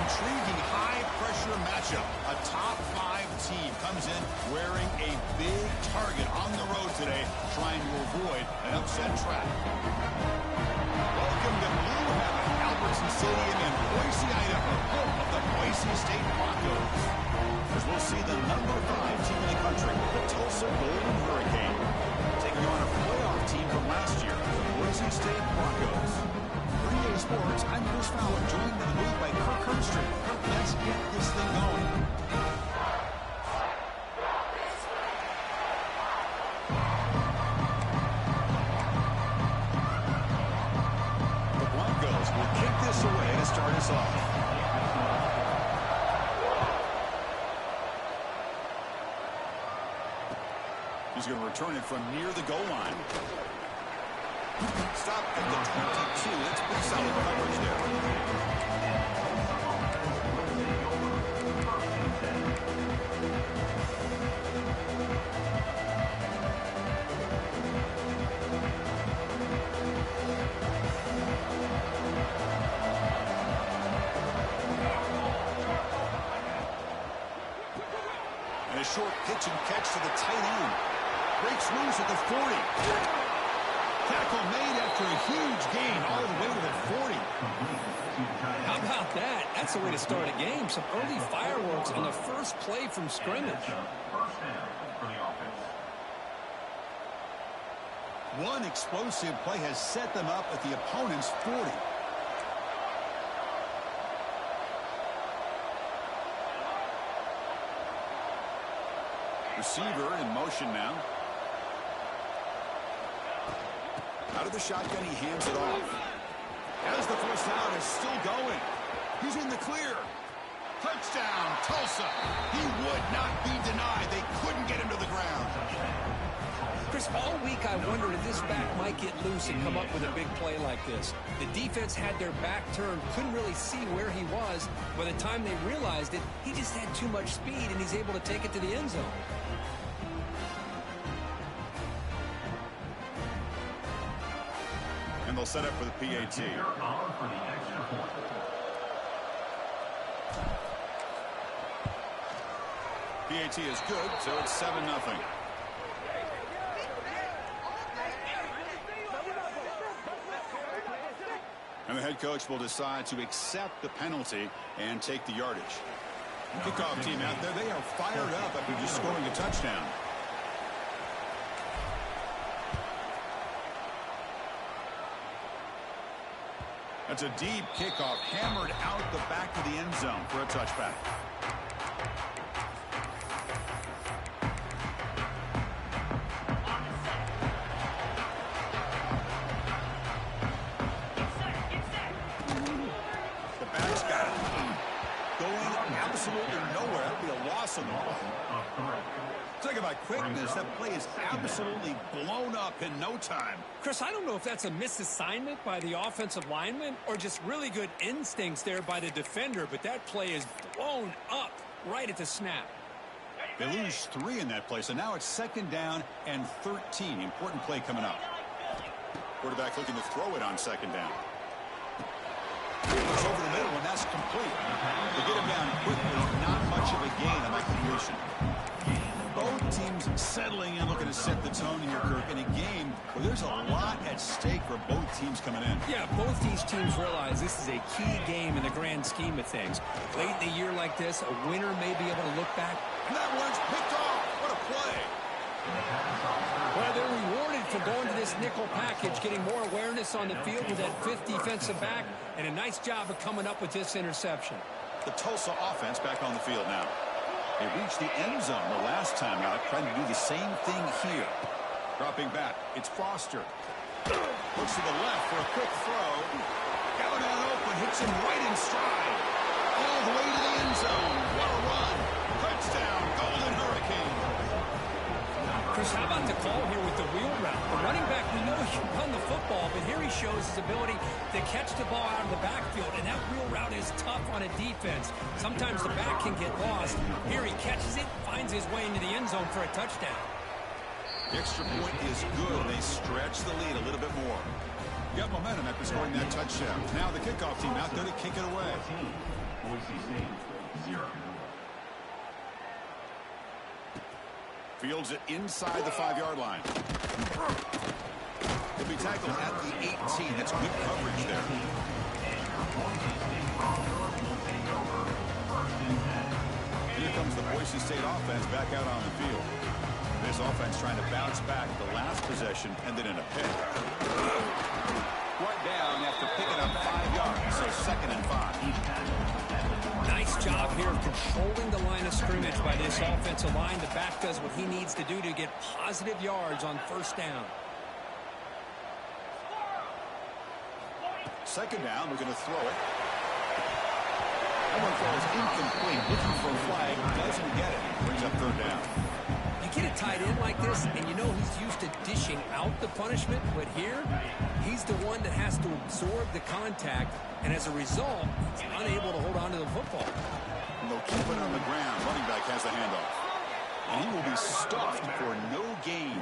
intriguing high-pressure matchup. A top-5 team comes in wearing a big target on the road today, trying to avoid an upset trap. Welcome to Blue Heaven, Albertson Stadium in Boise, Idaho, home of the Boise State Broncos. As we'll see the number 5 team in the country, the Tulsa Golden Hurricane, taking on a playoff team from last year, the Boise State Broncos. For EA Sports, I'm Chris Fowler, joined in the booth by Kirk Herbstreit. Kirk, let's get this thing going. The Broncos will kick this away to start us off. He's going to return it from near the goal line. Stop at the 22. That's pretty solid coverage there. And a short pitch and catch to the tight end. Breaks loose at the 40. Tackle made after a huge gain all the way to the 40. How about that? That's the way to start a game. Some early fireworks on the first play from scrimmage. One explosive play has set them up at the opponent's 40. Receiver in motion now. Out of the shotgun, he hands it off. As the first down is still going. He's in the clear. Touchdown, Tulsa. He would not be denied. They couldn't get him to the ground. Chris, all week I wondered if this back might get loose and come up with a big play like this. The defense had their back turned, couldn't really see where he was. By the time they realized it, he just had too much speed, and he's able to take it to the end zone. And they'll set up for the PAT. PAT is good, so it's 7-0. And the head coach will decide to accept the penalty and take the yardage. Kickoff team out there, they are fired up after just scoring a touchdown. That's a deep kickoff, hammered out the back of the end zone for a touchback. The back's got it. Going absolutely nowhere. That'll be a loss on the ball. Talk about quickness. That play is absolutely blown up in no time. Chris, I don't know if that's a misassignment by the offensive lineman or just really good instincts there by the defender, but that play is blown up right at the snap. They lose 3 in that play, so now it's 2nd down and 13. Important play coming up. Quarterback looking to throw it on 2nd down. It's over the middle, and that's complete. They get him down quickly. Not much of a gain on that completion. Both teams settling in, looking to set the tone here, Kirk, in a game where there's a lot at stake for both teams coming in. Yeah, both these teams realize this is a key game in the grand scheme of things. Late in a year like this, a winner may be able to look back. And that one's picked off. What a play. Well, they're rewarded for going to this nickel package, getting more awareness on the field with that 5th defensive back, and a nice job of coming up with this interception. The Tulsa offense back on the field now. They reached the end zone the last time out, trying to do the same thing here. Dropping back, it's Foster. Looks to the left for a quick throw. Out and open, hits him right in stride. All the way to the end zone. What a run. Touchdown, Golden Hurricane. Chris, how about the call here with the wheel route? The running back, we know he can run the football, but here he shows his ability to catch the ball out of the backfield, and that wheel route is tough on a defense. Sometimes the back can get lost. Here he catches it, finds his way into the end zone for a touchdown. The extra point is good. They stretch the lead a little bit more. Got momentum after scoring that touchdown. Now the kickoff team out there to kick it away. Fields it inside the 5-yard line. He'll be tackled at the 18. That's good coverage there. Here comes the Boise State offense back out on the field. This offense trying to bounce back the last possession, ended in a pick. Right down after picking up 5 yards, so 2nd and 5. Nice job here of controlling the line of scrimmage by this offensive line. The back does what he needs to do to get positive yards on 1st down. 2nd down, we're going to throw it. That one falls incomplete. Looking for a flag, doesn't get it. Brings up 3rd down. You get a tight end like this, and you know he's used to dishing out the punishment, but here, he's the one that has to absorb the contact, and as a result, he's unable to hold on to the football. And they'll keep it on the ground. Running back has the handoff. And he will be stuffed for no gain.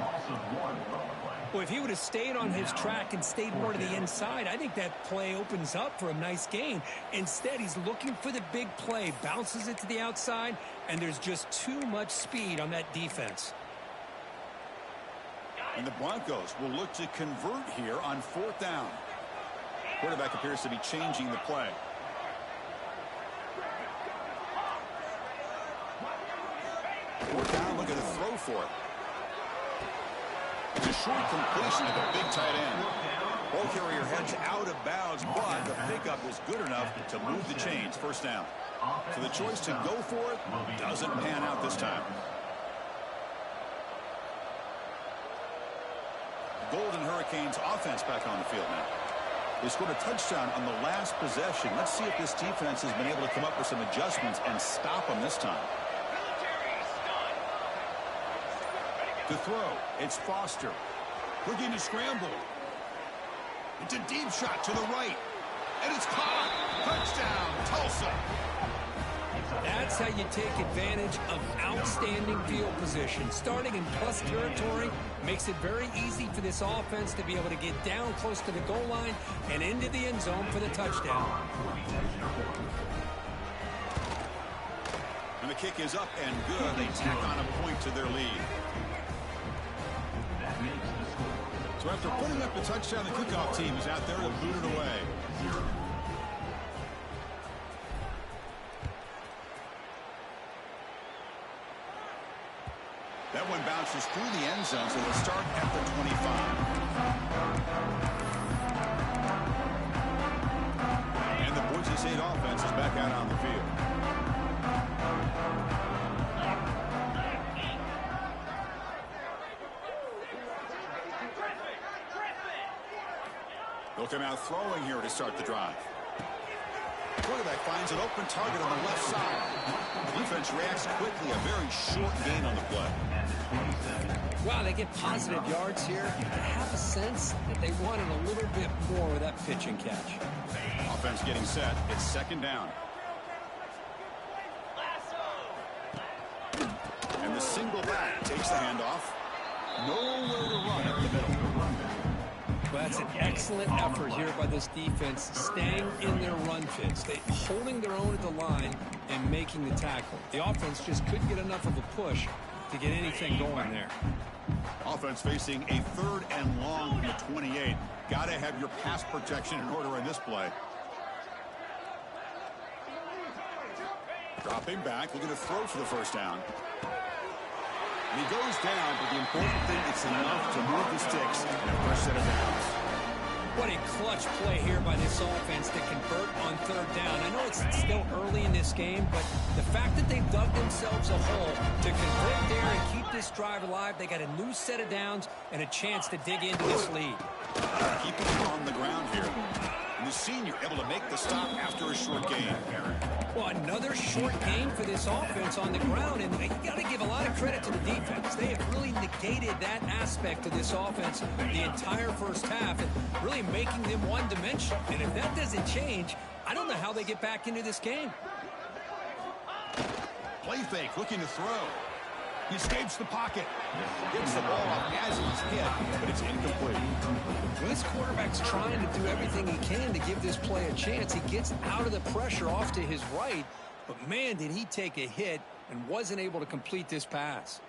Well, if he would have stayed on his track and stayed more to the inside, I think that play opens up for a nice gain. Instead, he's looking for the big play, bounces it to the outside, and there's just too much speed on that defense. And the Broncos will look to convert here on 4th down. Quarterback appears to be changing the play. Fourth down, looking to throw for it. It's a short completion to the big tight end. Ball carrier heads out of bounds, but the pickup is good enough to move the chains. 1st down. So the choice to go for it doesn't pan out this time. Golden Hurricanes offense back on the field now. They scored a touchdown on the last possession. Let's see if this defense has been able to come up with some adjustments and stop them this time. To throw, it's Foster. Looking to scramble. It's a deep shot to the right. And it's caught. Touchdown, Tulsa. That's how you take advantage of outstanding field position. Starting in plus territory makes it very easy for this offense to be able to get down close to the goal line and into the end zone for the touchdown. And the kick is up and good. They tack on a point to their lead. So after putting up the touchdown, the kickoff team is out there to boot it away. That one bounces through the end zone, so they'll start at the 25. And the Boise State offense is back out on the field. They'll come out throwing here to start the drive. Quarterback finds an open target on the left side. The defense reacts quickly. A very short gain on the play. Wow, they get positive yards here. I have a sense that they wanted a little bit more with that pitch and catch. Offense getting set. It's 2nd down. And the single back takes the handoff. Nowhere to run up the middle. Well, that's an excellent effort here by this defense, staying in their run fits. They holding their own at the line and making the tackle. The offense just couldn't get enough of a push to get anything going there. Offense facing a 3rd and long from the 28. Got to have your pass protection in order in this play. Dropping back, looking to throw for the 1st down. And he goes down, but the important thing, it's enough to move the sticks in a fresh set of downs. What a clutch play here by this offense to convert on 3rd down. I know it's still early in this game, but the fact that they've dug themselves a hole to convert there and keep this drive alive, they got a new set of downs and a chance to dig into this lead. Keeping it on the ground here. And the senior able to make the stop after a short gain. Well, another short gain for this offense on the ground, and you got to give a lot of credit to the defense. They have really negated that aspect of this offense the entire 1st half and really making them one-dimensional. And if that doesn't change, I don't know how they get back into this game. Play fake, looking to throw. He escapes the pocket. Gets the ball off as he's hit, but it's incomplete. Well, this quarterback's trying to do everything he can to give this play a chance. He gets out of the pressure off to his right, but man, did he take a hit and wasn't able to complete this pass.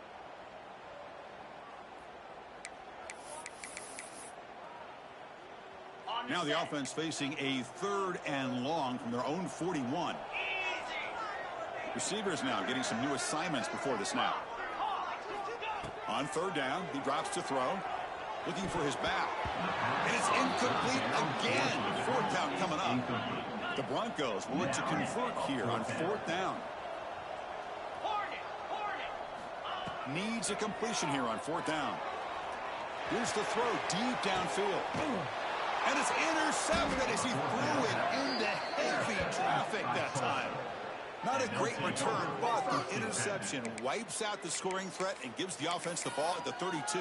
Now the offense facing a 3rd and long from their own 41. Receivers now getting some new assignments before the snap. On 3rd down, he drops to throw. Looking for his back. And it's incomplete again. 4th down coming up. The Broncos will look to convert here on 4th down. Needs a completion here on 4th down. Here's the throw deep downfield. And it's intercepted as he threw it into heavy traffic that time. Not a great return, but the interception wipes out the scoring threat and gives the offense the ball at the 32.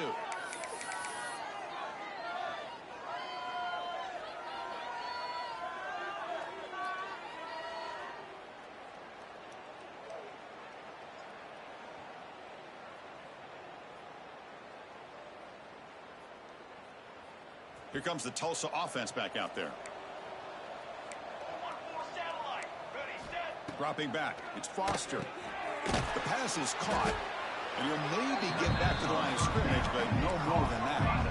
Here comes the Tulsa offense back out there. Dropping back. It's Foster. The pass is caught. And he'll maybe get back to the line of scrimmage, but no more than that.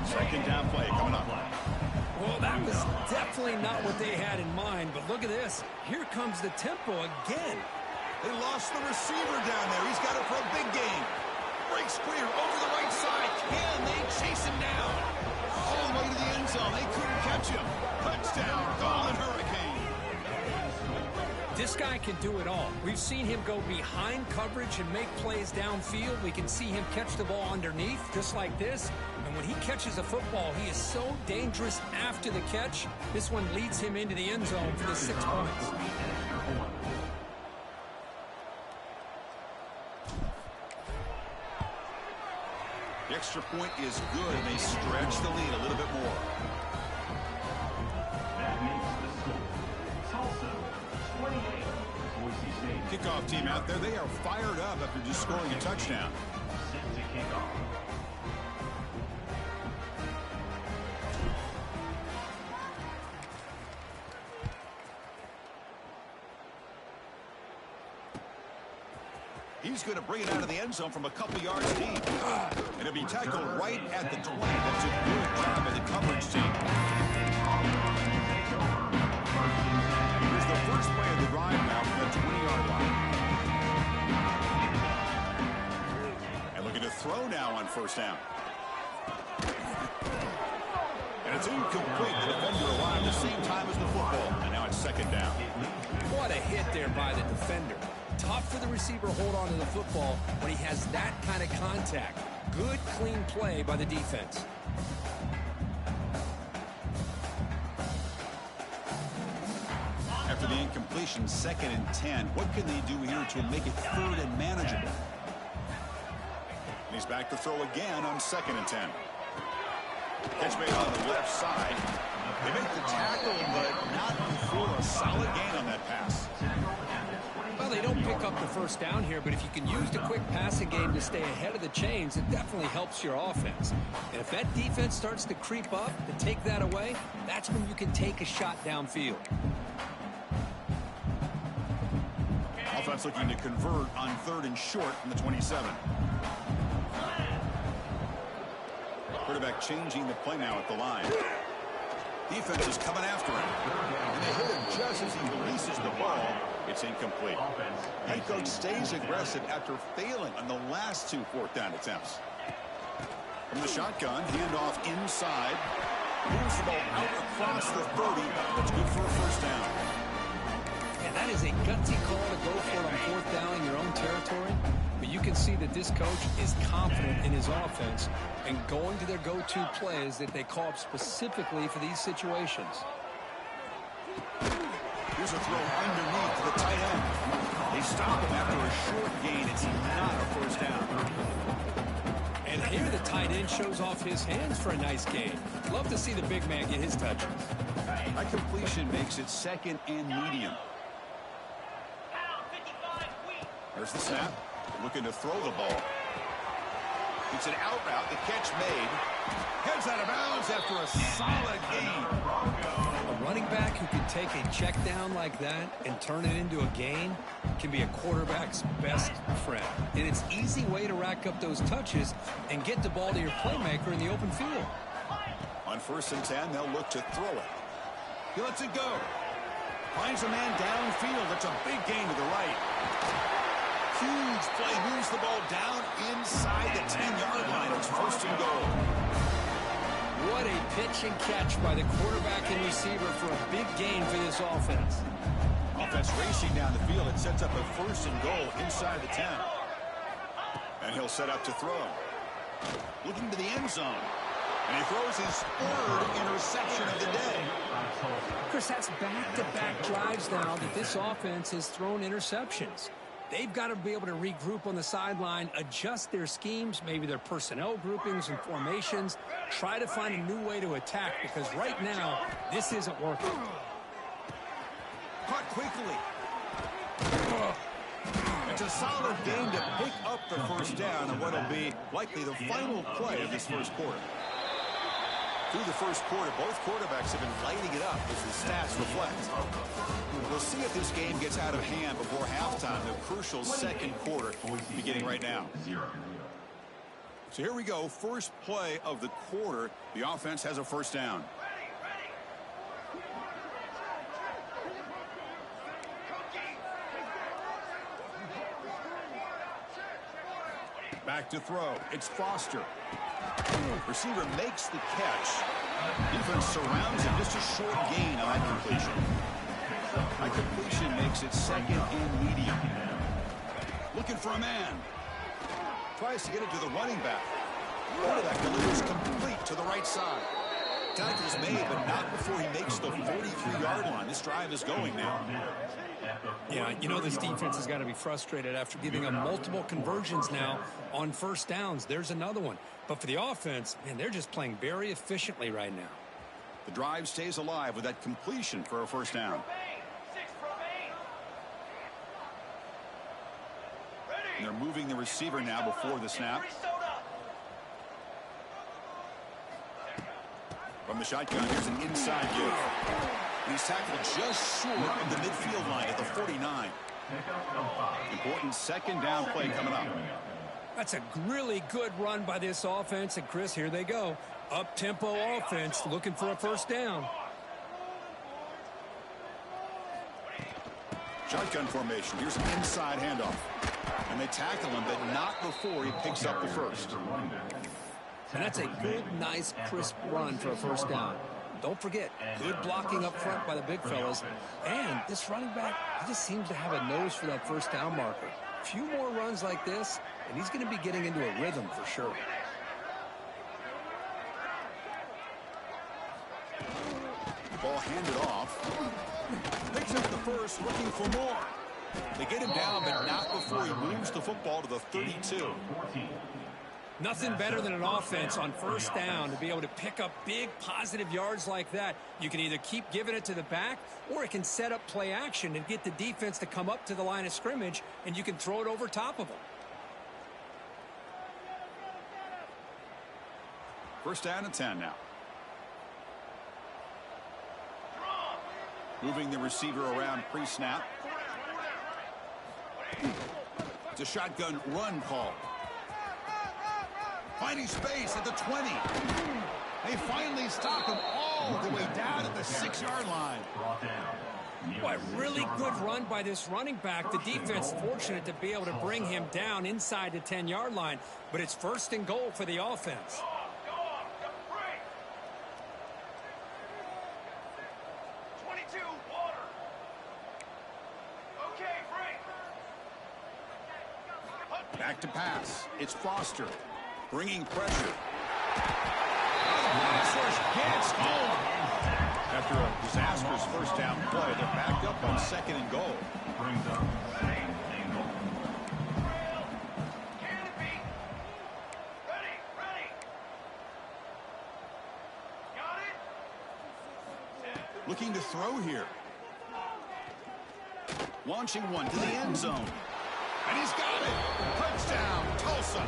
2nd down play coming up. Well, that was definitely not what they had in mind, but look at this. Here comes the tempo again. They lost the receiver down there. He's got it for a big game. Breaks clear over the right side. Can they chase him down? All the way to the end zone. They couldn't catch him. Touchdown, Golden Hurricane. This guy can do it all. We've seen him go behind coverage and make plays downfield. We can see him catch the ball underneath, just like this. And when he catches a football, he is so dangerous after the catch. This one leads him into the end zone for the 6 points. The extra point is good, and they stretch the lead a little bit more. That makes the score. Tulsa, 28. Boise State. Kickoff team out there. They are fired up after just scoring a touchdown. Set to kick off. He's going to bring it out of the end zone from a couple yards deep. And it'll be tackled right at the 20. That's a good job by the coverage team. Here's the first play of the drive now from the 20-yard line. And looking to throw now on 1st down. And it's incomplete. The defender arrived at the same time as the football. And now it's 2nd down. What a hit there by the defender. Tough for the receiver to hold on to the football when he has that kind of contact. Good, clean play by the defense. After the incompletion, 2nd and 10. What can they do here to make it 3rd and manageable? And he's back to throw again on 2nd and 10. Catch made on the left side. They make the tackle, but not before a solid gain on that pass. Well, they don't pick up the 1st down here, but if you can use the quick passing game to stay ahead of the chains, it definitely helps your offense. And if that defense starts to creep up to take that away, that's when you can take a shot downfield. Offense looking to convert on 3rd and short from the 27. Quarterback changing the play now at the line. Defense is coming after him. And they hit him just as he releases the ball. It's incomplete. Head coach stays aggressive after failing on the last 2 4th down attempts. From the shotgun, handoff inside. Moves the ball out across the 30. That's good for a 1st down. And that is a gutsy call to go for it on 4th down in your own territory. But you can see that this coach is confident in his offense and going to their go-to plays that they call up specifically for these situations. Here's a throw underneath to the tight end. They stop him after a short gain. It's not a 1st down. And here the tight end shows off his hands for a nice gain. Love to see the big man get his touches. That completion makes it 2nd and medium. There's the snap. Looking to throw the ball. It's an out route. The catch made. Heads out of bounds after a solid gain. A running back who can take a check down like that and turn it into a gain can be a quarterback's best friend. And it's an easy way to rack up those touches and get the ball to your playmaker in the open field. On 1st and 10, they'll look to throw it. He lets it go. Finds a man downfield. That's a big gain to the right. Huge play. Moves the ball down inside the 10-yard line. It's 1st and goal. What a pitch and catch by the quarterback and receiver for a big gain for this offense. Offense racing down the field. It sets up a 1st and goal inside the 10. And he'll set up to throw. Looking to the end zone. And he throws his 3rd interception of the day. Chris, that's back-to-back drives now that this offense has thrown interceptions. They've got to be able to regroup on the sideline, adjust their schemes, maybe their personnel groupings and formations, try to find a new way to attack, because right now, this isn't working. Caught quickly. It's a solid game to pick up the 1st down on what will be likely the final play of this 1st quarter. Through the 1st quarter, both quarterbacks have been lighting it up as the stats reflect. We'll see if this game gets out of hand before halftime, the crucial 2nd quarter beginning right now. So here we go, 1st play of the quarter. The offense has a 1st down. Back to throw. It's Foster. Receiver makes the catch. Defense surrounds him. Just a short gain on that completion. That completion makes it 2nd and medium. Looking for a man. Tries to get it to the running back. Quarterback delivers complete to the right side. Tackle's made, but not before he makes the 43-yard line. This drive is going now. Yeah, you know this defense has got to be frustrated after giving them multiple conversions now on 1st downs. There's another one. But for the offense, man, they're just playing very efficiently right now. The drive stays alive with that completion for a 1st down. And they're moving the receiver now before the snap. From the shotgun, here's an inside give. He's tackled just short of the midfield line at the 49. Important 2nd down play coming up. That's a really good run by this offense. And, Chris, here they go. Up-tempo offense looking for a 1st down. Shotgun formation. Here's an inside handoff. And they tackle him, but not before he picks up the 1st. And that's a good, nice, crisp run for a 1st down. Don't forget, good blocking up front by the big fellas. And this running back, he just seems to have a nose for that 1st down marker. A few more runs like this, and he's going to be getting into a rhythm for sure. Ball handed off. Picks up the 1st, looking for more. They get him down, but not before he moves the football to the 32. Nothing better than an offense on 1st down to be able to pick up big positive yards like that. You can either keep giving it to the back, or it can set up play action and get the defense to come up to the line of scrimmage, and you can throw it over top of them. 1st down and 10 now. Moving the receiver around pre-snap. It's a shotgun run call. Finding space at the 20. They finally stop him all the way down at the 6-yard line. Boy, really good run by this running back. The defense fortunate to be able to bring him down inside the 10-yard line, but it's 1st and goal for the offense. Back to pass. It's Foster. Bringing pressure. Pass rush gets home. After a disastrous 1st down play, they're backed up on 2nd and goal. Brings up 2nd and goal. Looking to throw here. Launching one to the end zone. And he's got it. Touchdown, Tulsa.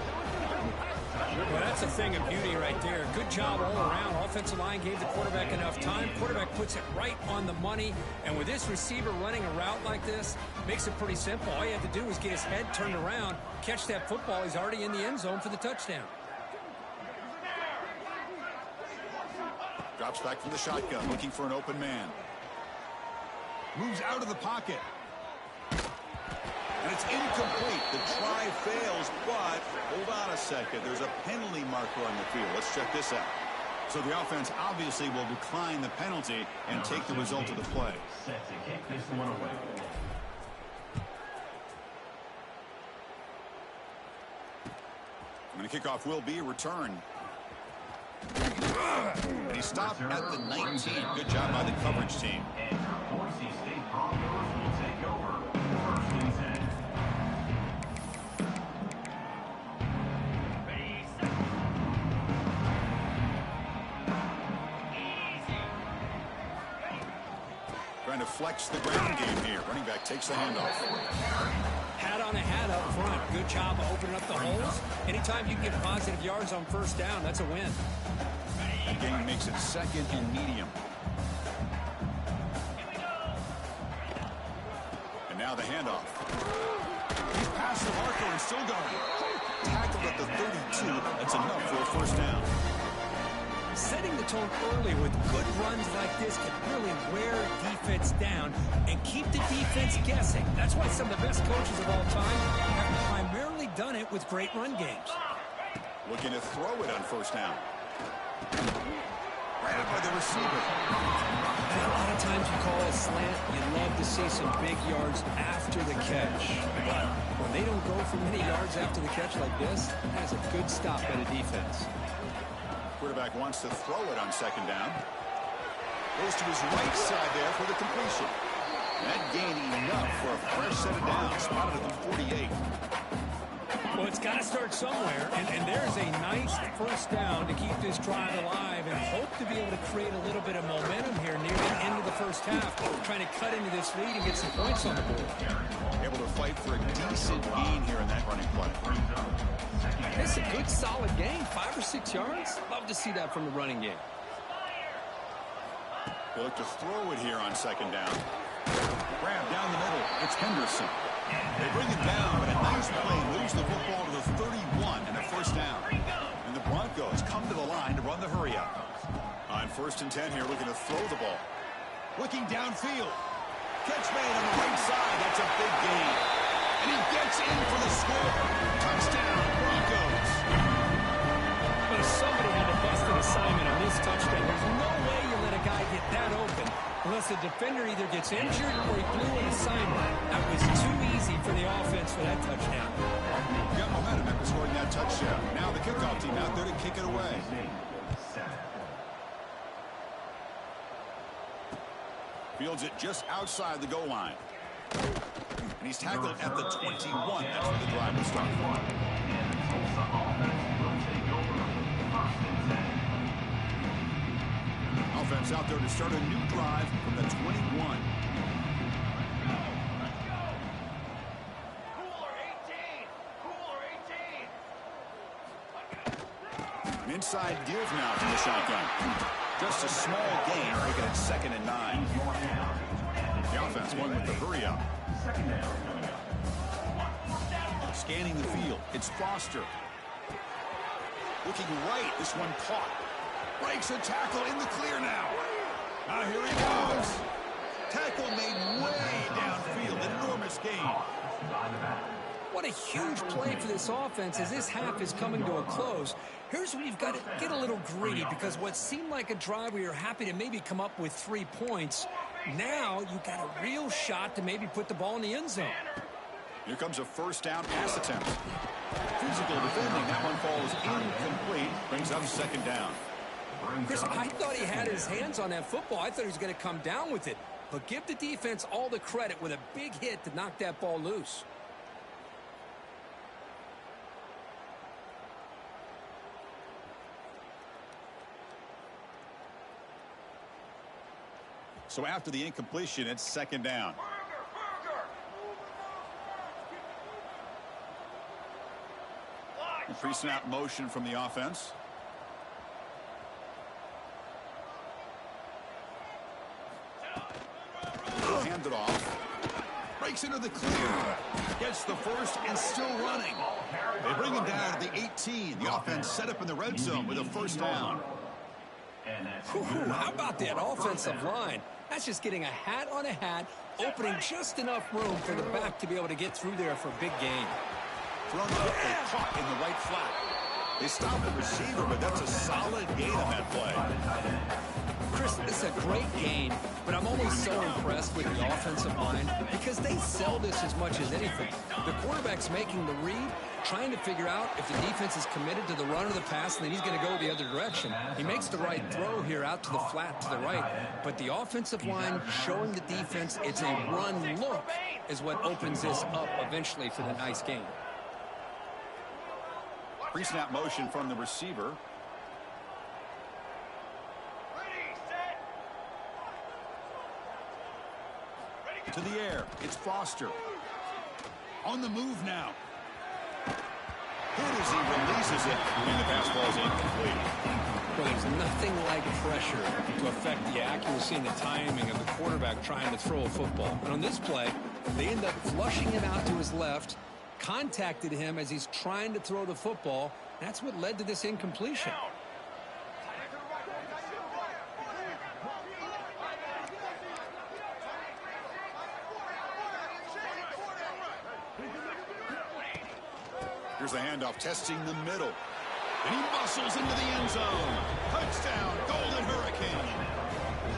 Well, that's a thing of beauty right there. Good job all around. Offensive line gave the quarterback enough time. Quarterback puts it right on the money. And with this receiver running a route like this, makes it pretty simple. All you have to do is get his head turned around, catch that football. He's already in the end zone for the touchdown. Drops back from the shotgun, looking for an open man. Moves out of the pocket. And it's incomplete. The try fails, but hold on a second. There's a penalty marker on the field. Let's check this out. So the offense obviously will decline the penalty and take the result of the play. Set to kick this one away. And the kickoff will be a return. And he stopped at the 19. Good job by the coverage team. And Boise State Broncos will take over 1st and 10. Trying to flex the ground game here. Running back takes the handoff. Hat on a hat up front. Good job of opening up the holes. Anytime you can get positive yards on first down, that's a win. That gain makes it 2nd and medium. And now the handoff. He's past the marker and still going. Tackled at the 32. That's enough for a first down. Setting the tone early with good runs like this can really wear defense down and keep the defense guessing. That's why some of the best coaches of all time have primarily done it with great run games. Looking to throw it on first down. Grabbed by the receiver. And a lot of times you call a slant, you love to see some big yards after the catch. But when they don't go for many yards after the catch like this, that's a good stop by the defense. Quarterback wants to throw it on 2nd down. Goes to his right side there for the completion. That gain enough for a fresh set of downs. Spotted at the 48. Well, it's got to start somewhere, and there's a nice first down to keep this drive alive and hope to be able to create a little bit of momentum here near the end of the first half, trying to cut into this lead and get some points on the board. Able to fight for a decent gain here in that running play. It's a good, solid gain, 5 or 6 yards. Love to see that from the running game. They look to throw it here on 2nd down. Grab down the middle. It's Henderson. They bring it down, but a nice play moves the football to the 31 and a first down. And the Broncos come to the line to run the hurry up. On 1st and 10 here, looking to throw the ball. Looking downfield. Catch made on the right side. That's a big gain. And he gets in for the score. Touchdown, Broncos. But somebody had a busted assignment on this touchdown. There's no way you let a guy get that open unless the defender either gets injured or he blew an assignment. That was too easy for the offense for that touchdown. Got momentum after scoring that touchdown. Now the kickoff team out there to kick it away. Fields it just outside the goal line. And he's tackled at the 21. That's where the drive will start. And the Tulsa offense will take over 1st and 10. Offense out there to start a new drive from the 21. An inside give now from the shotgun. Just a small gain, making it 2nd and 9. The offense going with the hurry up. 2nd down coming up. Scanning the field. It's Foster. Looking right. This one caught. Breaks a tackle in the clear now. Now here he goes. Tackle made way downfield. Enormous gain. What a huge play for this offense as this half is coming to a close. Here's where you've got to get a little greedy because what seemed like a drive where you're happy to maybe come up with 3 points, now you've got a real shot to maybe put the ball in the end zone. Here comes a first down pass attempt. Physical defending. That one falls incomplete. Brings up 2nd down. Chris, I thought he had his hands on that football. I thought he was going to come down with it. But give the defense all the credit with a big hit to knock that ball loose. So after the incompletion, it's 2nd down. Pre-snap motion from the offense. Hand it off. Breaks into the clear. Gets the first and still running. They bring him down at the 18. The offense set up in the red zone with a first down. How about that offensive line? That's just getting a hat on a hat, opening just enough room for the back to be able to get through there for a big gain. Thrown quickly, caught in the right flat. They stop the receiver, but that's a solid gain on that play. Chris, it's a great game, but I'm always so impressed with the offensive line because they sell this as much as anything. The quarterback's making the read, trying to figure out if the defense is committed to the run or the pass, and then he's going to go the other direction. He makes the right throw here out to the flat to the right, but the offensive line showing the defense it's a run look is what opens this up eventually for the nice game. Pre-snap motion from the receiver. To the air, it's Foster. On the move now. Hit as he releases it, and the pass ball is incomplete. Well, there's nothing like pressure to affect the accuracy and the timing of the quarterback trying to throw a football. And on this play, they end up flushing it out to his left, contacted him as he's trying to throw the football. That's what led to this incompletion. Here's the handoff, testing the middle. And he muscles into the end zone. Touchdown, Golden Hurricane.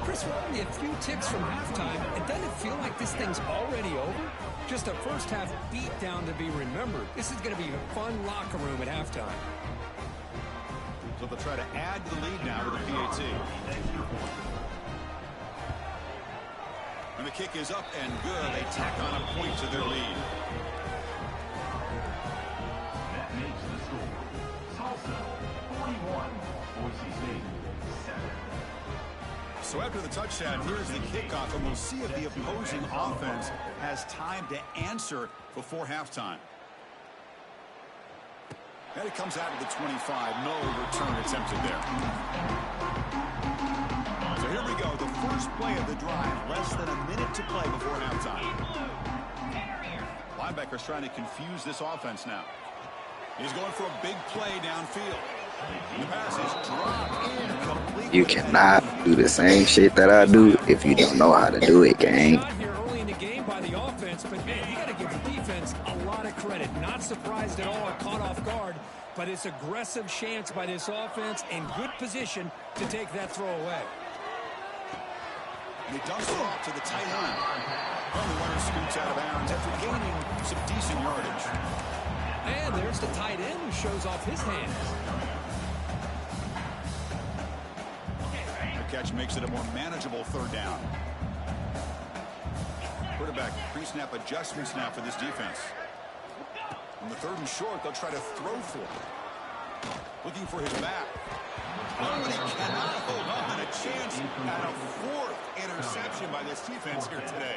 Chris, we're only a few ticks from halftime, and doesn't it feel like this thing's already over? Just a first-half beatdown to be remembered. This is going to be a fun locker room at halftime. So they'll try to add to the lead now with a PAT. And the kick is up and good. They tack on a point to their lead. That makes the score. Tulsa 41, Boise State 7. So after the touchdown, here's the kickoff, and we'll see if the opposing offense has time to answer before halftime. And it comes out of the 25. No return attempted there. So here we go. The first play of the drive. Less than a minute to play before halftime. Linebacker's trying to confuse this offense now. He's going for a big play downfield. The pass is dropped incomplete. You cannot do the same shit that I do if you don't know how to do it, gang. Shot here early in the game by the offense, but man, you got to give the defense a lot of credit. Not surprised at all, caught off guard, but it's aggressive chance by this offense in good position to take that throw away. And he dumps it off to the tight end. The runner scoots out of bounds after gaining some decent yardage. And there's the tight end who shows off his hands. The catch makes it a more manageable third down. Quarterback pre-snap adjustments now for this defense. On the third and short, they'll try to throw for it. Looking for his back. Oh, but he cannot hold on. And a chance at a fourth interception by this defense here today.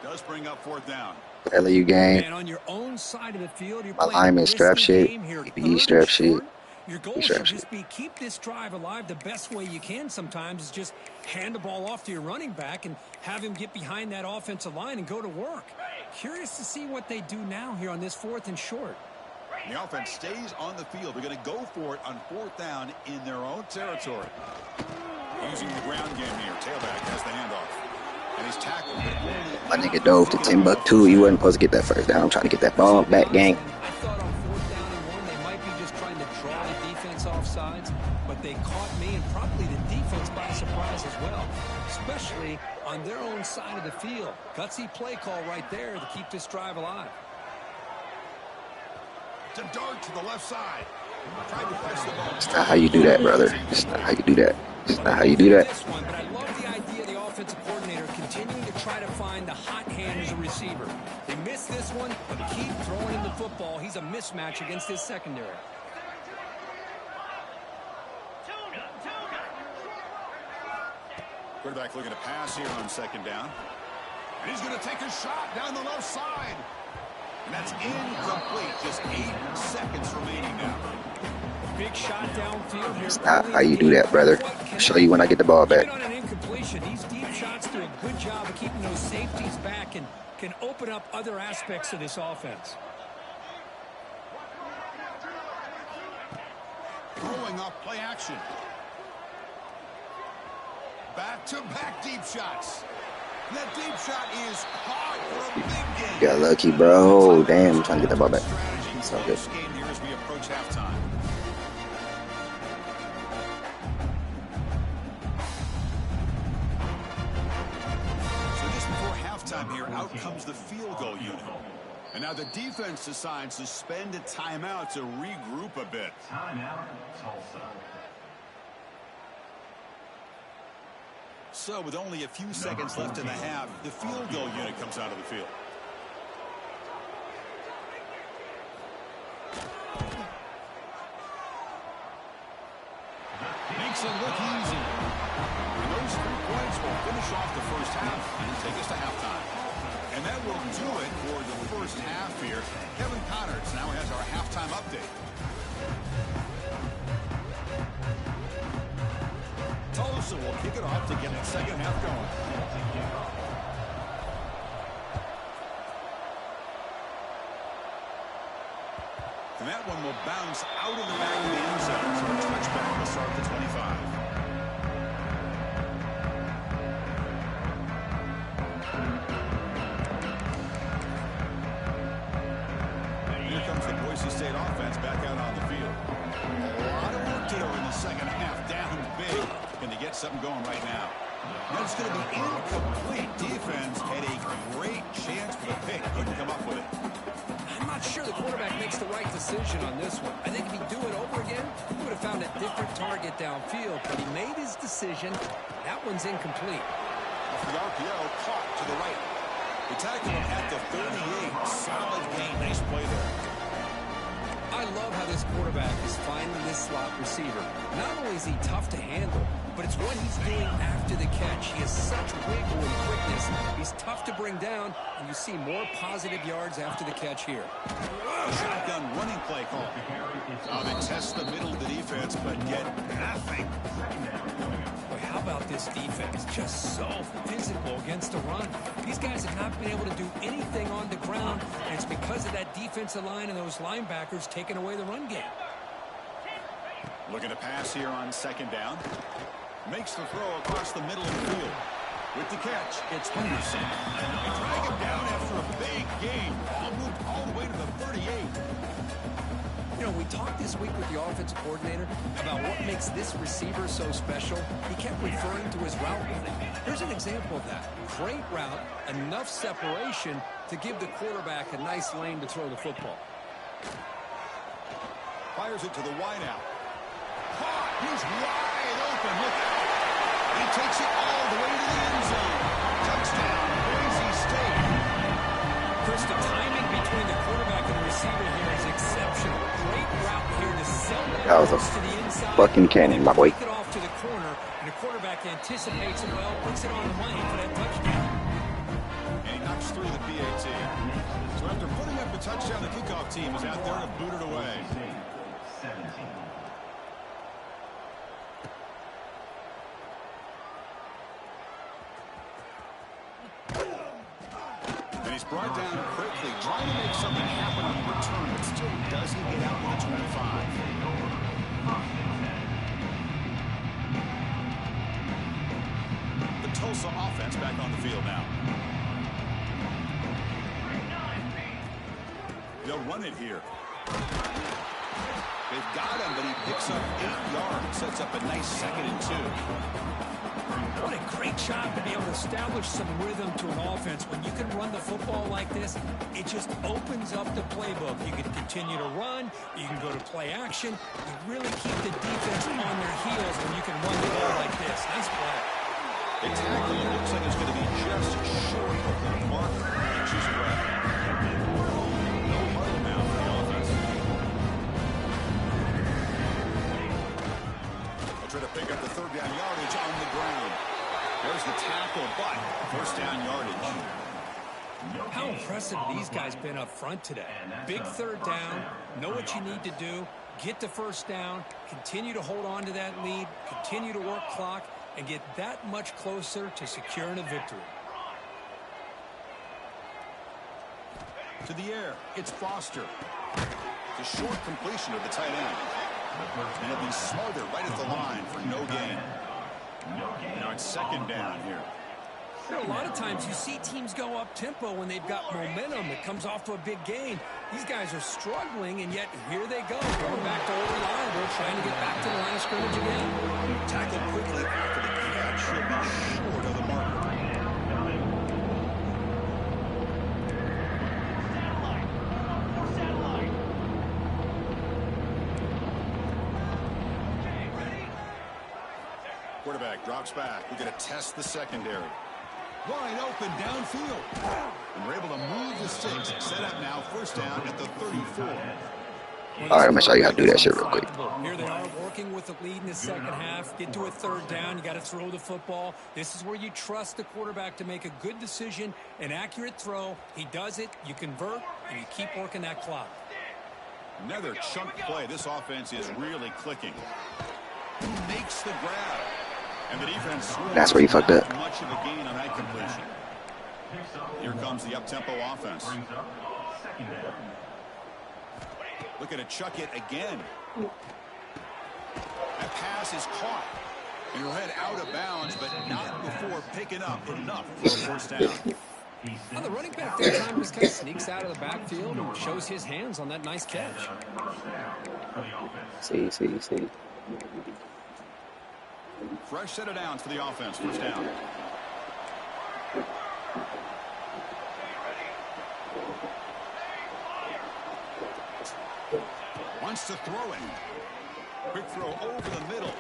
Does bring up fourth down. LU game. And on your own side of the field, you're My playing lineman a strap risky shit. game here, He third and strap shit. short. Your goal He should strap just be keep this drive alive. The best way you can sometimes is just hand the ball off to your running back and have him get behind that offensive line and go to work. Curious to see what they do now here on this fourth and short. The offense stays on the field. They're going to go for it on fourth down in their own territory. Using the ground game here. Tailback has the handoff. And he's tackled. My nigga dove to Timbuktu. He wasn't supposed to get that first down. I'm trying to get that ball back, gang. I thought on fourth down and one, they might be just trying to draw the defense off sides, but they caught me and probably the defense by surprise as well, especially on their own side of the field. Gutsy play call right there to keep this drive alive. To dart to the left side. Tried to press the ball. That's not how you do that, brother. That's not how you do that. That's not how you do that. This one, but I love the idea of the offensive coordinator continuing to try to find the hot hand as a receiver. They missed this one, but keep throwing him the football. He's a mismatch against his secondary. Quarterback looking to pass here on second down. And he's going to take a shot down the left side. That's incomplete. Just 8 seconds remaining now. Big shot downfield here. That's not how you do that, brother. I'll show you when I get the ball back. Even on an incompletion, these deep shots do a good job of keeping those safeties back and can open up other aspects of this offense. Throwing up play action. Back-to-back deep shots. That deep shot is caught for a big game. Got lucky, bro. Damn, I'm trying to get the ball back. It's all good. Game here as we approach halftime. So just before halftime here, out comes the field goal unit. And now the defense decides to spend a timeout to regroup a bit. Timeout, Tulsa. So with only a few seconds left in the half, the field goal unit comes out of the field. Makes it look easy. And those 3 points will finish off the first half and take us to halftime. And that will do it for the first half here. Kevin Connors now has our halftime update. Tulsa will kick it off to get the second half going. And that one will bounce out of the back of the end zone. So a touchback will start the 25. Here comes the Boise State offense back out on the field. A lot of work to do in the second half. Down big. Can they get something going right now? That's going to be incomplete. Defense had a great chance for the pick. Couldn't come up with it. I'm not sure the quarterback makes the right decision on this one. I think if he'd do it over again, he would have found a different target downfield. But he made his decision. That one's incomplete. Off the RPO, caught to the right. They tackle him at the 38. Solid gain. Nice play there. I love how this quarterback is finding this slot receiver. Not only is he tough to handle, but it's what he's doing after the catch. He has such wiggle and quickness. He's tough to bring down, and you see more positive yards after the catch here. Shotgun running play call. Now they test the middle of the defense, but get nothing. Boy, how about this defense? Just so physical against the run. These guys have not been able to do anything on the ground, and it's because of that defensive line and those linebackers taking away the run game. Looking to pass here on second down. Makes the throw across the middle of the field. With the catch, it's Henderson. They drag him down after a big game. Ball moved all the way to the 38. You know, we talked this week with the offensive coordinator about what makes this receiver so special. He kept referring to his route running. Here's an example of that. Great route, enough separation to give the quarterback a nice lane to throw the football. Fires it to the wideout. Caught. He's wide open. Look out. He takes it all the way to the end zone. Touchdown, Boise State. Chris, the timing between the quarterback and the receiver here is exceptional. Great route here to sell the That was a to the inside. fucking cannon, my boy. Take it off to the corner, and the quarterback anticipates it well, puts it on the money for that touchdown. And he knocks through the PAT. So after putting up a touchdown, the kickoff team is out there to boot it away. 17. And he's brought down quickly, trying to make something happen on the return, but still doesn't get out with a 25. The Tulsa offense back on the field now. They'll run it here. They've got him, but he picks up 8 yards, sets up a nice 2nd and 2. What a great job to be able to establish some rhythm to an offense. When you can run the football like this, it just opens up the playbook. You can continue to run. You can go to play action. You really keep the defense on their heels when you can run the ball like this. Nice play. The tackle looks like it's going to be just short of the marker, which is well. No huddle now for the offense. They'll try to pick up the 3rd down yardage on the ground. There's the tackle, but 1st down yardage. How impressive these guys been up front today. Big third down, know what you need to do, get the first down, continue to hold on to that lead, continue to work clock, and get that much closer to securing a victory. To the air, it's Foster. It's a short completion of the tight end. And it'll be smothered right at the line for no gain. Now it's second down here. You know, a lot of times you see teams go up tempo when they've got momentum. It comes off to a big gain. These guys are struggling, and yet here they go. Going back to old reliable, trying to get back to the line of scrimmage again. Tackled quickly after the catch. Should be short of the marker. Quarterback drops back. We're going to test the secondary. Wide open downfield. And we're able to move the sticks. Set up now. First down at the 34. All right, I'm gonna show you how to do that shit real quick. Here they are working with the lead in the second half. Get to a third down. You got to throw the football. This is where you trust the quarterback to make a good decision, an accurate throw. He does it. You convert, and you keep working that clock. Another chunk play. This offense is really clicking. Makes the grab. And the defense. That's where you fucked up. Much of a gain on that completion. Here comes the up-tempo offense. Looking to chuck it again. That pass is caught. And he'll head out of bounds, but not before picking up enough for a first down. Well, the running back this time just kind of sneaks out of the backfield and shows his hands on that nice catch. See. Fresh set of downs for the offense. First down. Wants to throw it. Quick throw over the middle.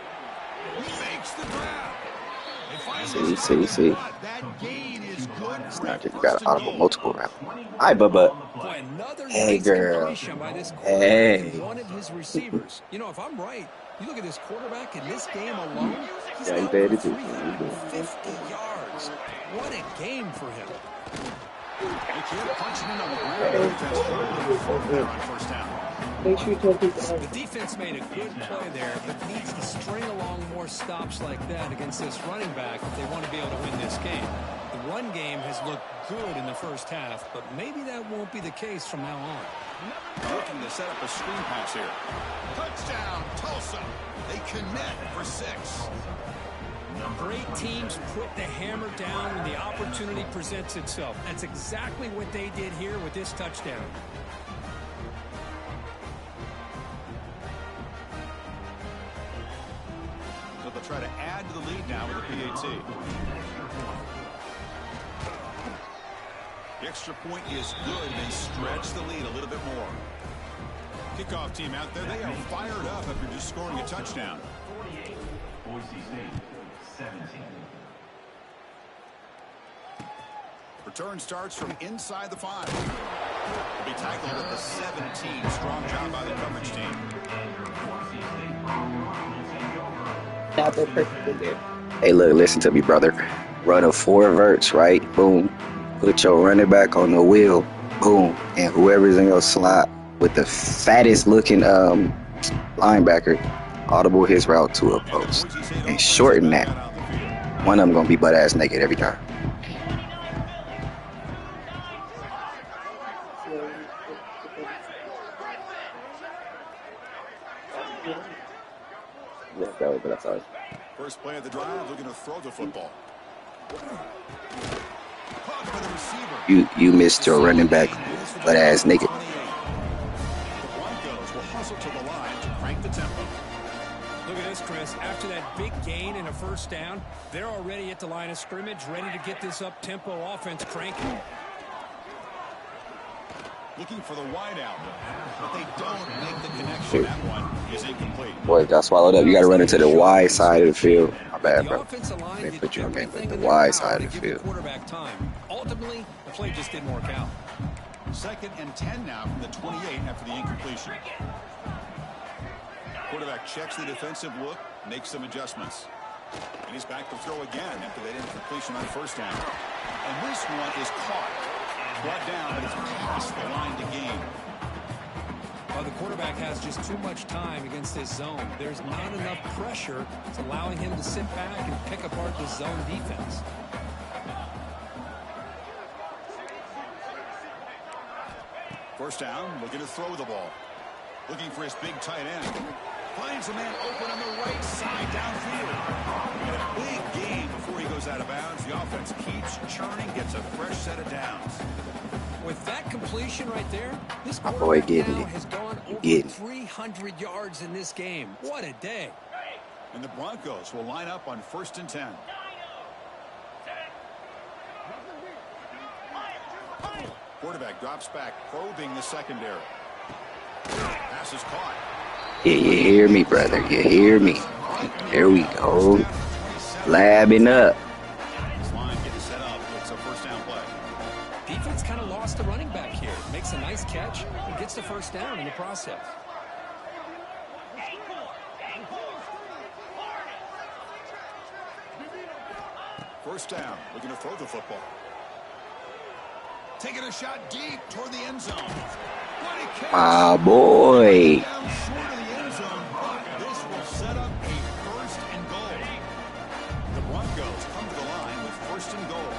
He makes the grab. See. That gain is good. It's not just you got to audible multiple rounds. All right, Bubba. Boy, another Hey, nice girl. completion by this Hey. quarterback. One of his receivers. You know, if I'm right, you look at this quarterback in this game alone, he's Yeah, he got paid over it too. 350 yards. What a game for him. They keep punching in on the ground. Defense holding there on first down. Make sure you tell people The defense made a good play there, but needs to string along more stops like that against this running back if they want to be able to win this game. The run game has looked good in the first half, but maybe that won't be the case from now on. Looking to set up a screen pass here. Touchdown, Tulsa. They connect for 6. Great teams put the hammer down when the opportunity presents itself. That's exactly what they did here with this touchdown. So they'll try to add to the lead now with a PAT. The extra point is good. They stretch the lead a little bit more. Kickoff team out there. They are fired up after just scoring a touchdown. 48, Boise State, 17. Return starts from inside the 5. Will be tackled at the 17. Strong job by the coverage team. that they're perfectly there. Hey, look, listen to me, brother. Run a 4 verts, right? Boom. Put your running back on the wheel. Boom. And whoever's in your slot with the fattest looking linebacker, audible his route to a post. And shorten that. One of them going to be butt-ass naked every time. Yeah, that was what I thought. First play of the drive, looking to throw the football. Caught by the receiver. You missed your running back butt-ass naked. The Broncos will hustle to the line to crank the tempo. Look at this, Chris. After that big gain and a first down, they're already at the line of scrimmage, ready to get this up-tempo offense cranking. Looking for the wide out, but they don't make the connection. That one is incomplete. Boy, got swallowed up. You got to run into the wide side of the field. My bad, The bro. offensive line They did put you on game, but everything the in their wide power side to of the give field. quarterback time. Ultimately, the play just didn't work out. 2nd and 10 now from the 28 after the incompletion. Quarterback checks the defensive look, makes some adjustments. And he's back to throw again after that incompletion on first down. And this one is caught. brought down, but it's past the line to gain. Well, the quarterback has just too much time against this zone. There's not enough pressure. It's allowing him to sit back and pick apart the zone defense. First down, looking to throw the ball. Looking for his big tight end. Finds a man open on the right side downfield. And a big gain before he goes out of bounds. The offense keeps churning, gets a fresh set of downs. With that completion right there, this My boy quarterback getting now it. has gone over Getting it. 300 yards in this game. What a day. And the Broncos will line up on 1st and 10. Quarterback drops back, probing the secondary. Pass is caught. Yeah, you hear me, brother. You hear me. There we go. Labbing up. This line getting set up. It's a first down play. Defense kind of lost the running back here. Makes a nice catch and gets the first down in the process. First down, looking to throw the football. Taking a shot deep toward the end zone. What a catch! My boy. Down short of the end zone, but this will set up a first and goal. The Broncos come to the line with first and goal.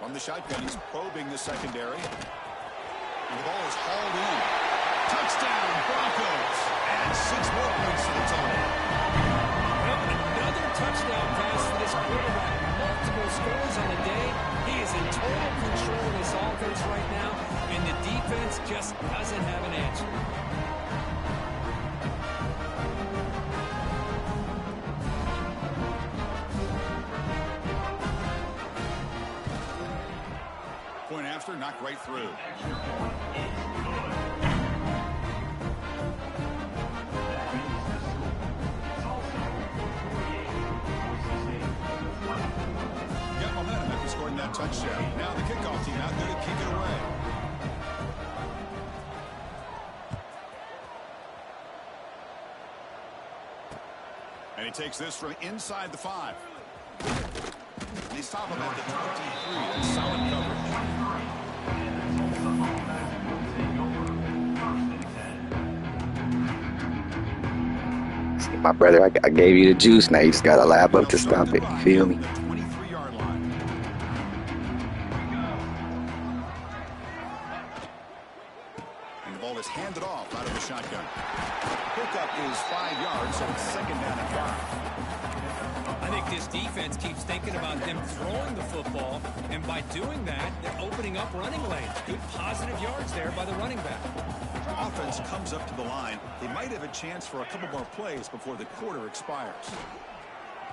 From the shotgun, he's probing the secondary. And the ball is hauled in. Touchdown, Broncos. And 6 more points to the total. Well, another touchdown pass for this quarterback. Multiple scores on the day. He is in total control of this offense right now, and the defense just doesn't have an answer. Point after, knocked right through. Got momentum after scoring that touchdown. Now the kickoff team out there to kick it away. And he takes this from inside the 5. And he's top of at the 23. That's solid coverage. See, my brother, I gave you the juice. Now you just got to lap up to stop it. You feel me? The 23-yard line. And the ball is handed off out of the shotgun. Pickup is 5 yards, so it's second down and 5. I think this defense keeps thinking about them throwing the football, and by doing that, they're opening up running lanes. Good positive yards there by the running back. Offense comes up to the line. They might have a chance for a couple more plays before the quarter expires.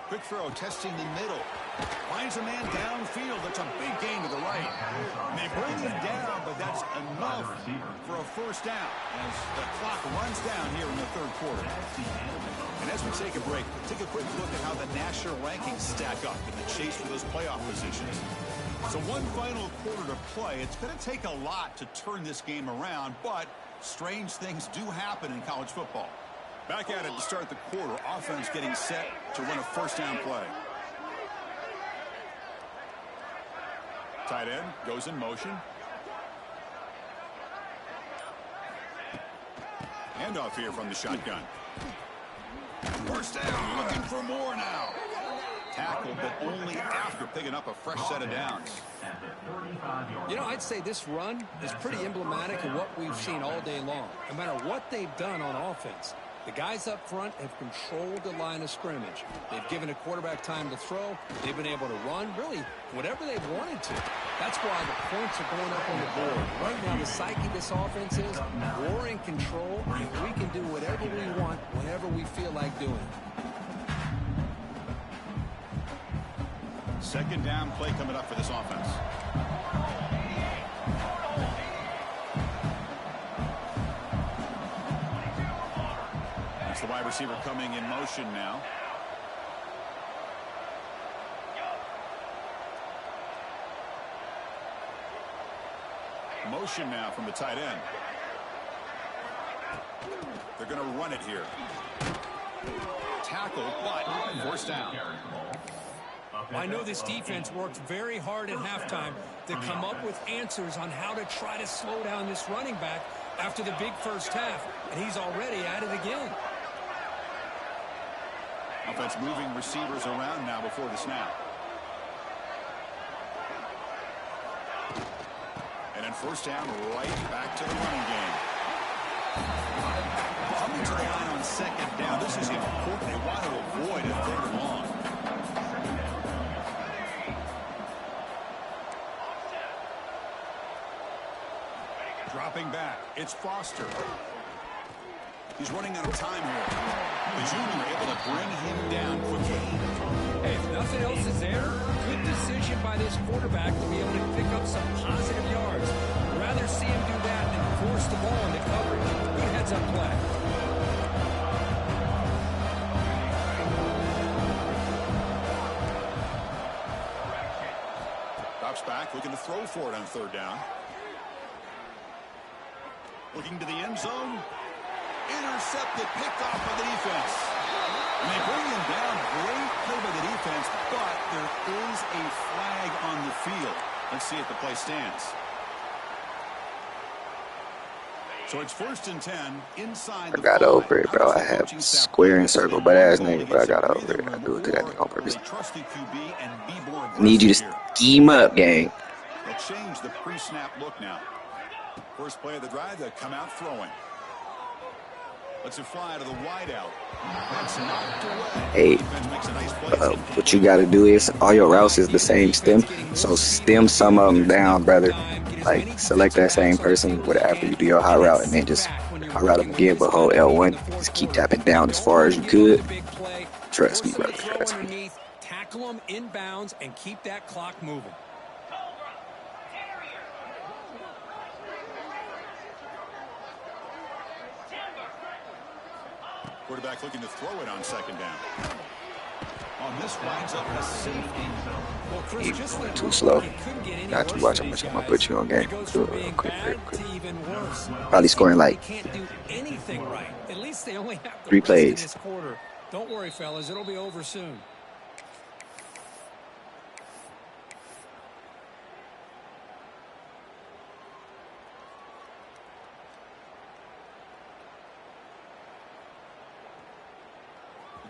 Quick throw, testing the middle. Finds a man downfield. That's a big gain to the right. And they bring him down, but that's enough for a first down as the clock runs down here in the third quarter. And as we take a break, take a quick look at how the national rankings stack up in the chase for those playoff positions. So one final quarter to play. It's going to take a lot to turn this game around, but strange things do happen in college football. Back at it to start the quarter. Offense getting set to run a first down play. Tight end goes in motion. Handoff here from the shotgun. First down, looking for more now. Tackled, but only after picking up a fresh set of downs. You know, I'd say this run is pretty emblematic of what we've seen all day long. No matter what they've done on offense, the guys up front have controlled the line of scrimmage. They've given a quarterback time to throw. They've been able to run, really, whatever they've wanted to. That's why the points are going up on the board. Right now, the psyche of this offense is we're in control, and we can do whatever we want whenever we feel like doing it. Second down play coming up for this offense. That's the wide receiver coming in motion now. Motion now from the tight end. They're going to run it here. tackle, but forced down. I know this defense worked very hard at halftime to come up with answers on how to try to slow down this running back after the big first half, and he's already at it again. Offense moving receivers around now before the snap. And then first down, right back to the running game. Coming to the line on second down. This is important. They want to avoid a third and long. Dropping back. It's Foster. He's running out of time here. The junior able to bring him down quickly. Hey, if nothing else is there, good decision by this quarterback to be able to pick up some positive yards. I'd rather see him do that than force the ball into coverage. Good heads-up play. Drops back, looking to throw for it on third down. Looking to the end zone. Intercepted, picked off by the defense. And they bring him down. Great play by the defense, but there is a flag on the field. Let's see if the play stands. So it's 1st and 10 inside the I got 5. over it, bro. I have square and circle butt ass nigga, but I got over it. I do it to that nigga on purpose. Trusty QB and be more I need you to aggressive here. scheme up, gang. They'll change the pre-snap look now. First play of the drive, they come out throwing. Lets it fly to the wideout. That's knocked away. Hey, Defense makes a nice play. what you got to do is all your routes is the same stem, so stem some of them down, brother. Like select that same person after you do your hot route, and then just hot route them again, but hold L1. Just keep tapping down as far as you could. Trust me, brother. Trust me. Tackle them inbounds and keep that clock moving. Quarterback looking to throw it on second down. On this winds up a safety. Well, Chris, You just going when too slow. it couldn't get any Not too worse much. for I'm these gonna guys, put you on game. it goes Do from it being quick. bad to even worse. Probably scoring like They can't do anything right. At least they only have the 3 rest of plays. this quarter. Don't worry, fellas. It'll be over soon.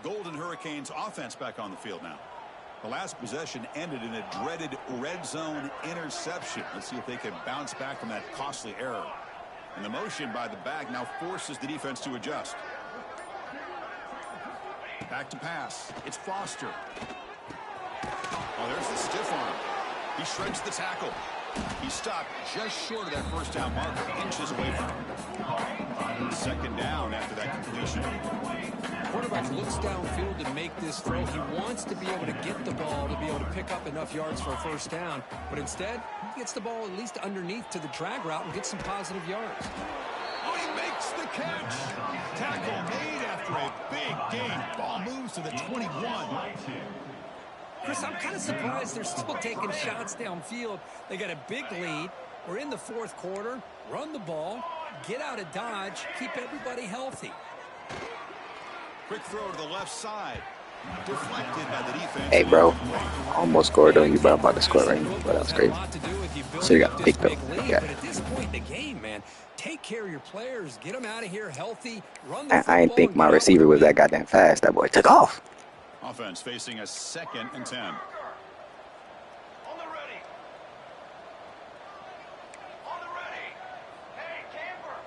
Golden Hurricanes offense back on the field now. The last possession ended in a dreaded red zone interception. Let's see if they can bounce back from that costly error. And the motion by the back now forces the defense to adjust. Back to pass. It's Foster. Oh, there's the stiff arm. He shreds the tackle. He stopped just short of that first down marker, inches away from him. Second down after that completion. Quarterback looks downfield to make this throw. He wants to be able to get the ball to be able to pick up enough yards for a first down. But instead, he gets the ball at least underneath to the drag route and gets some positive yards. Oh, he makes the catch. Tackle made after a big gain. Ball moves to the 21. Chris, I'm kind of surprised they're still taking shots downfield. They got a big lead. We're in the fourth quarter. Run the ball. Get out of Dodge. Keep everybody healthy. Quick throw to the left side. Deflected by the defense. Hey, bro. Almost scored on you, but I'm about to score right now. But that was crazy. So you got picked up. Yeah. But at this point in the game, man, take care of your players. Get them out of here healthy. Run the I football didn't think and my get receiver out. was that goddamn fast. That boy took off. Offense facing a 2nd and 10. On the ready. On the ready. Hey, camper.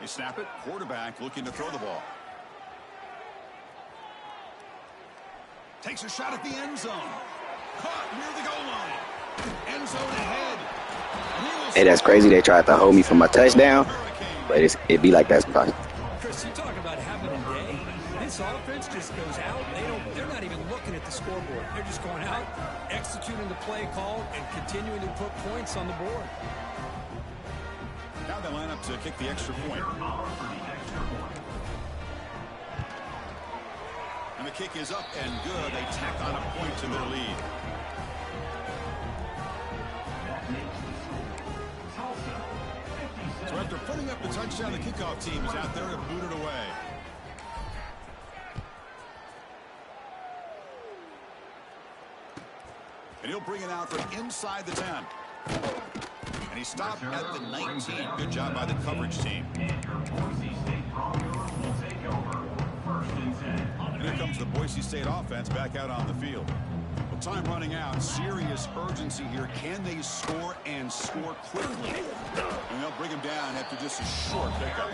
They snap it. Quarterback looking to throw the ball. Takes a shot at the end zone. Caught near the goal line. End zone ahead. Hey, that's crazy. They tried to hold me for my touchdown, but it be like that sometimes. Chris, you talk about having a day. This offense just goes out. They're not even looking at the scoreboard. They're just going out, executing the play call, and continuing to put points on the board. Now they line up to kick the extra point. And the kick is up and good. They tack on a point to their lead. So after putting up the touchdown, the kickoff team is out there to boot it away. And he'll bring it out from inside the 10. And he stopped at the 19. Good job by the coverage team. And here comes the Boise State offense back out on the field. Well, time running out. Serious urgency here. Can they score and score quickly? And they'll bring him down after just a short pickup.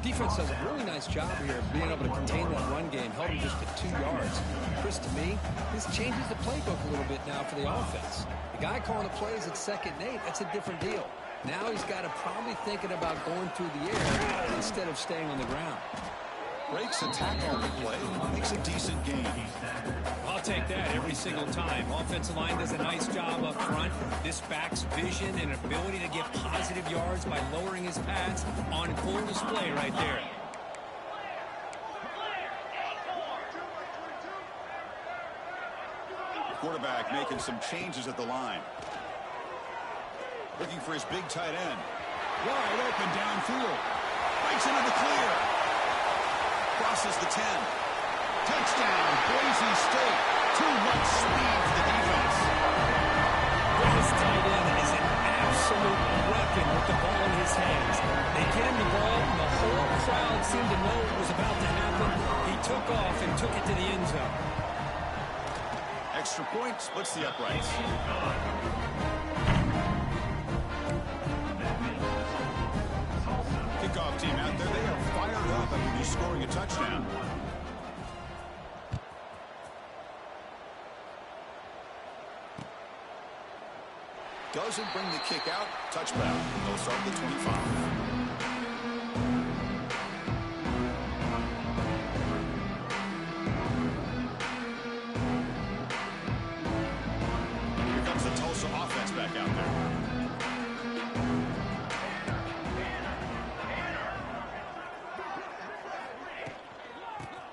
Defense does a really nice job here of being able to contain that run game, held him just at 2 yards. Chris, to me, this changes the playbook a little bit now for the offense. The guy calling the plays at 2nd and 8, that's a different deal. Now he's got to probably thinking about going through the air instead of staying on the ground. Breaks a tackle on the play, makes a decent gain. I'll take that every single time. Offensive line does a nice job up front. This back's vision and ability to get positive yards by lowering his pads on full display right there. Quarterback making some changes at the line. Looking for his big tight end. Wide open downfield. Breaks into the clear. Crosses the 10. Touchdown, Boise State. Too much speed for the defense. This tight end is an absolute weapon with the ball in his hands. They get him the ball, and the whole crowd seemed to know what was about to happen. He took off and took it to the end zone. Extra point splits the uprights. Kickoff team out there. They are fired up after just scoring a touchdown. Doesn't bring the kick out. Touchback. They'll start the 25. Offense back out there.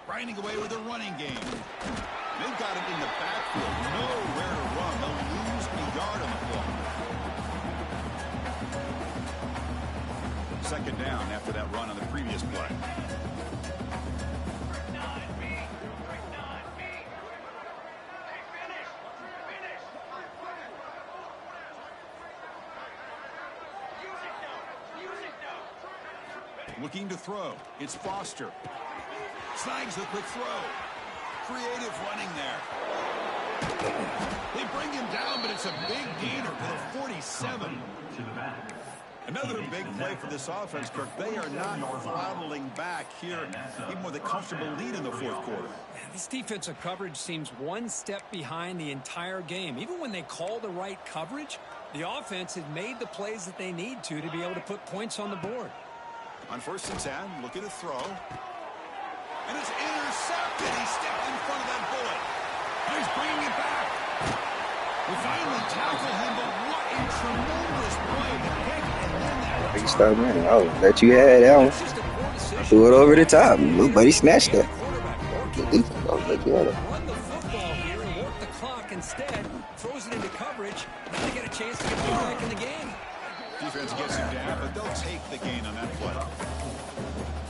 Grinding away with a running game. They've got him in the backfield. Nowhere to run. They'll lose a yard on the play. 2nd down after that run on the previous play. Looking to throw. It's Foster. Snags the quick throw. Creative running there. They bring him down, but it's a big gainer for the 47. Another big play for this offense, Kirk. They are not throttling back here, even with a comfortable lead in the 4th quarter. This defensive coverage seems one step behind the entire game. Even when they call the right coverage, the offense has made the plays that they need to be able to put points on the board. On 1st and 10, looking to throw. And it's intercepted. He stepped in front of that bullet. And he's bringing it back. We finally tackle him, but what a tremendous play to pick and then that. Big start, man. Oh, that you had that one. Threw it over the top. Little buddy snatched it. Run the football here and work the clock instead. Throws it into coverage. Now they get a chance to get back in the game. Defense gets him down, but they'll take the gain on that play.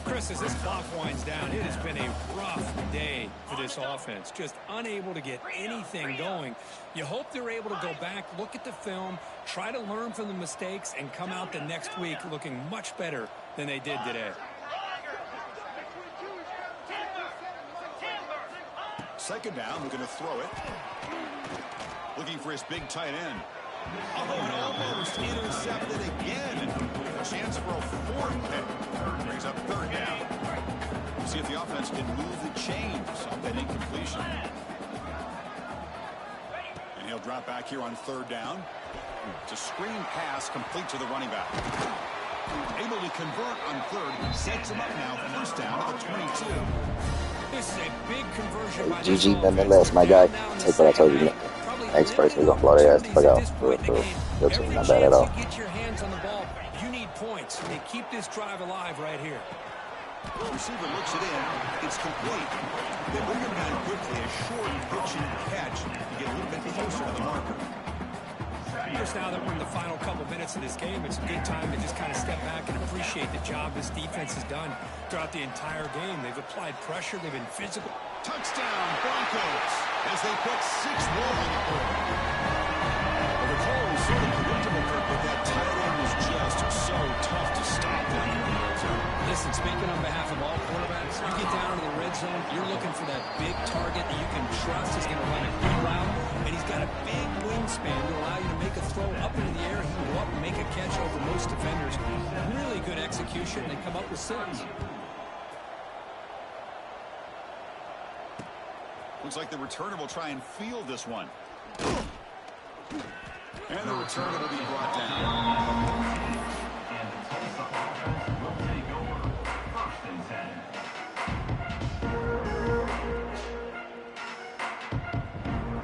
Chris, as this clock winds down, it has been a rough day for this offense. Just unable to get anything going. You hope they're able to go back, look at the film, try to learn from the mistakes, and come out the next week looking much better than they did today. 2nd down, looking to throw it. Looking for his big tight end. Oh, and almost intercepted again. A chance for a 4th pick. Brings up 3rd down. See if the offense can move the chains on that incompletion. And he'll drop back here on 3rd down. It's a screen pass complete to the running back. Able to convert on 3rd. Sets him up now. 1st down at the 22. This is a big conversion by GG nonetheless, my guy. Take what I told you. Next person, we're going to blow their ass the fuck out. Your team not bad at all. Get your hands on the ball. You need points. They keep this drive alive right here. The receiver looks it in. It's complete. They bring him down quickly. A short pitch and catch to get a little bit closer to the marker. Just now that we're in the final couple minutes of this game, it's a good time to just kind of step back and appreciate the job this defense has done throughout the entire game. They've applied pressure. They've been physical. Touchdown, Broncos. as they put 6 more on the board. Well, the call was sort of predictable, Kirk, but that tight end was just so tough to stop down here in the red zone. Listen, speaking on behalf of all quarterbacks, you get down into the red zone, you're looking for that big target that you can trust is going to run a good route, and he's got a big wingspan to allow you to make a throw up into the air. He can go up and make a catch over most defenders. Really good execution. They come up with 6. Looks like the returner will try and field this one. And the returner will be brought down. And the Tulsa offense will take over 1st and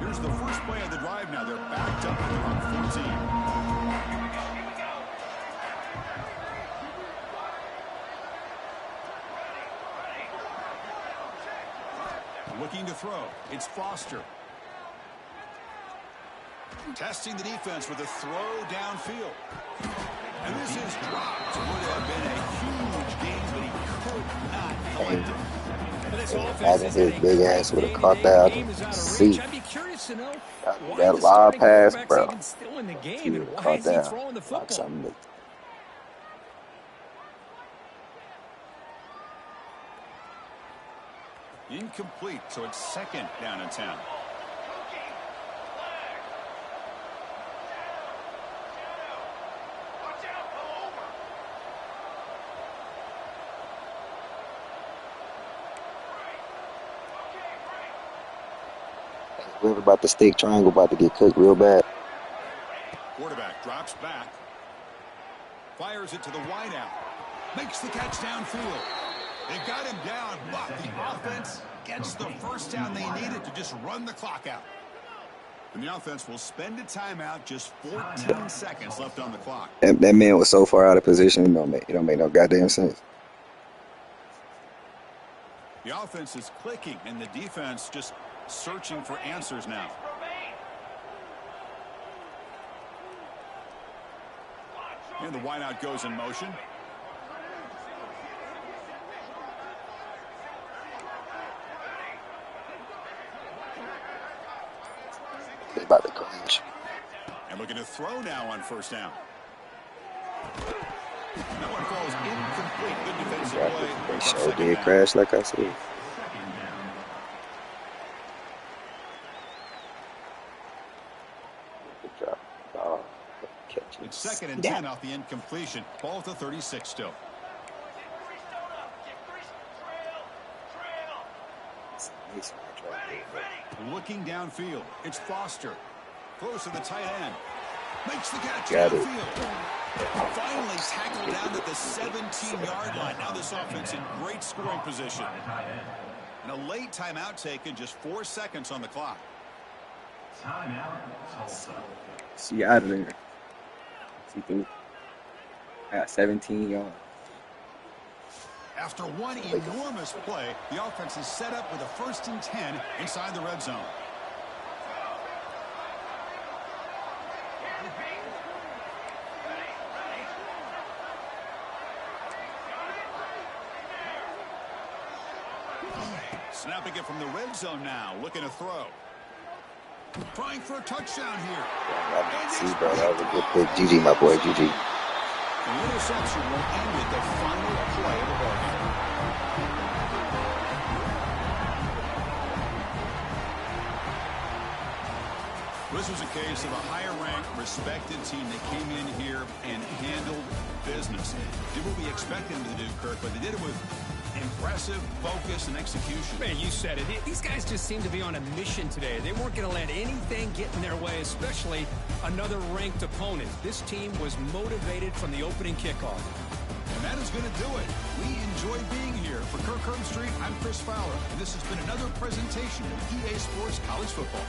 10. Here's the first play of the drive now. They're backed up and they're on 14. Looking to throw. It's Foster. Testing the defense with a throw downfield. And this is dropped. Would have been a huge gain, but he could not collect it. But this offense Imagine is his in a big ass would have caught that out game is of out the of seat. reach. I'd be curious to know why That the lob starting pass, quarterback's bro. even still in the He game, would and have why caught is he that throwing the like football? something. Incomplete, so it's 2nd down and 10. Whoever about the stick triangle about to get cooked real bad. Quarterback drops back. Fires it to the wideout. Makes the catch downfield. They got him down, but the offense gets the first down they needed to just run the clock out. And the offense will spend a timeout, just 14 seconds left on the clock. That man was so far out of position, it don't make no goddamn sense. The offense is clicking, and the defense just searching for answers now. And the wideout goes in motion. They about to crash. And looking to throw now on 1st down. That one falls incomplete. Good defensive play. They Up sure 2nd did down. crash, like I said. Good job. Oh, catch it. It's 2nd and 10 off the incompletion. Ball at the 36 still. Looking downfield. It's Foster. Close to the tight end. Makes the catch Got it. downfield. Finally tackled down at the 17-yard line. Now this offense in great scoring position. And a late timeout taken, just 4 seconds on the clock. Timeout, Tulsa. See out of there. See through. I got 17 yards. After one enormous play, the offense is set up with a 1st and 10 inside the red zone. Snapping it from the red zone now, looking to throw. Trying for a touchdown here. See, bro, that was a good pick. GG, my boy, GG. The interception will end with the final play of the ballgame. This was a case of a higher-ranked, respected team that came in here and handled business. Did what we expected them to do, Kirk, but they did it with impressive focus and execution. Man, you said it. These guys just seem to be on a mission today. They weren't going to let anything get in their way, especially another ranked opponent. This team was motivated from the opening kickoff. And that is going to do it. We enjoy being here. For Kirk Herbstreit, I'm Chris Fowler, and this has been another presentation of EA Sports College Football.